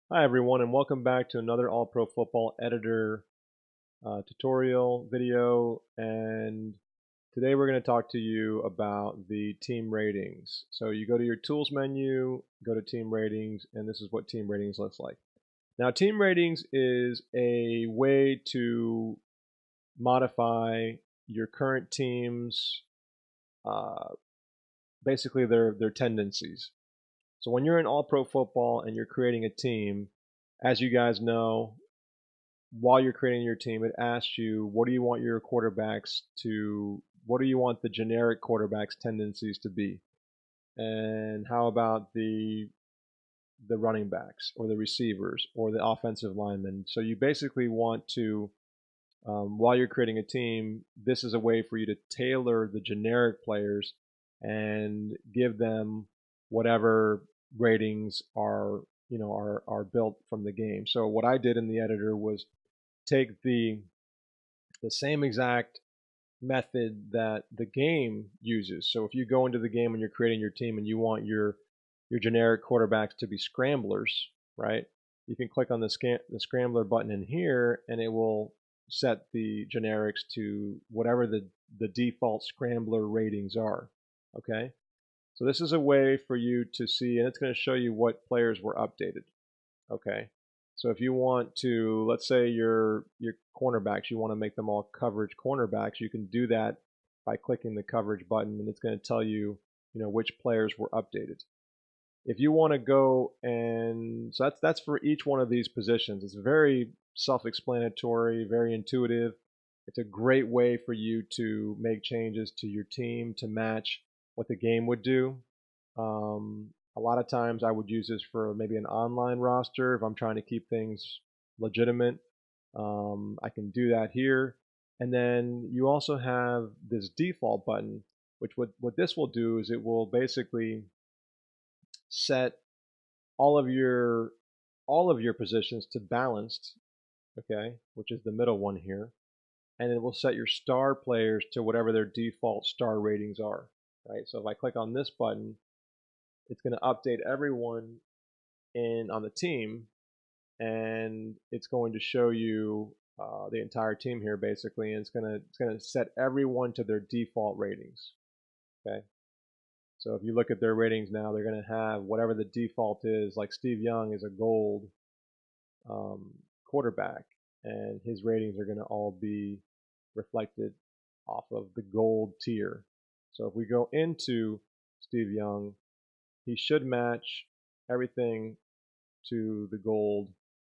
Hi everyone, and welcome back to another All Pro Football Editor tutorial video. And today we're going to talk to you about the team ratings. So you go to your tools menu, go to team ratings, and this is what team ratings looks like. Now team ratings is a way to modify your current team's uh, basically their tendencies. So when you're in All Pro Football and you're creating a team, as you guys know, while you're creating your team, it asks you, what do you want your quarterbacks to, what do you want the generic quarterbacks tendencies to be? And how about the running backs or the receivers or the offensive linemen? So you basically want to, while you're creating a team, this is a way for you to tailor the generic players and give them whatever ratings are are built from the game. So what I did in the editor was take the same exact method that the game uses. So if you go into the game and you're creating your team and you want your generic quarterbacks to be scramblers, right? You can click on the scrambler button in here, and it will set the generics to whatever the default scrambler ratings are. Okay, so this is a way for you to see, and it's going to show you what players were updated. Okay. So if you want to, let's say your cornerbacks, you want to make them all coverage cornerbacks, you can do that by clicking the coverage button, and it's going to tell you, which players were updated. If you want to go and so that's for each one of these positions. It's very self-explanatory, very intuitive. It's a great way for you to make changes to your team to match what the game would do. A lot of times I would use this for maybe an online roster if I'm trying to keep things legitimate. I can do that here. And then you also have this default button, which what this will do is it will basically set all of your positions to balanced, okay, which is the middle one here, and it will set your star players to whatever their default star ratings are, right? So if I click on this button, it's going to update everyone in on the team, and it's going to show you the entire team here basically, and it's gonna set everyone to their default ratings. Okay, so if you look at their ratings now, they're going to have whatever the default is. Like Steve Young is a gold um, quarterback, and his ratings are going to all be reflected off of the gold tier. So if we go into Steve Young, he should match everything to the gold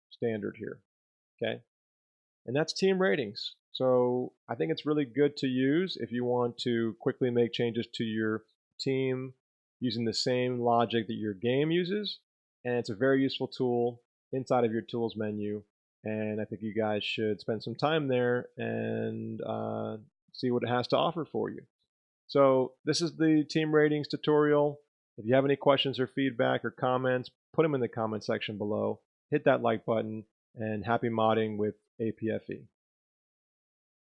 standard here. Okay. And that's team ratings. So I think it's really good to use if you want to quickly make changes to your team using the same logic that your game uses. And it's a very useful tool inside of your tools menu. And I think you guys should spend some time there and see what it has to offer for you. So this is the team ratings tutorial. If you have any questions or feedback or comments, put them in the comment section below. Hit that like button, and happy modding with APFE.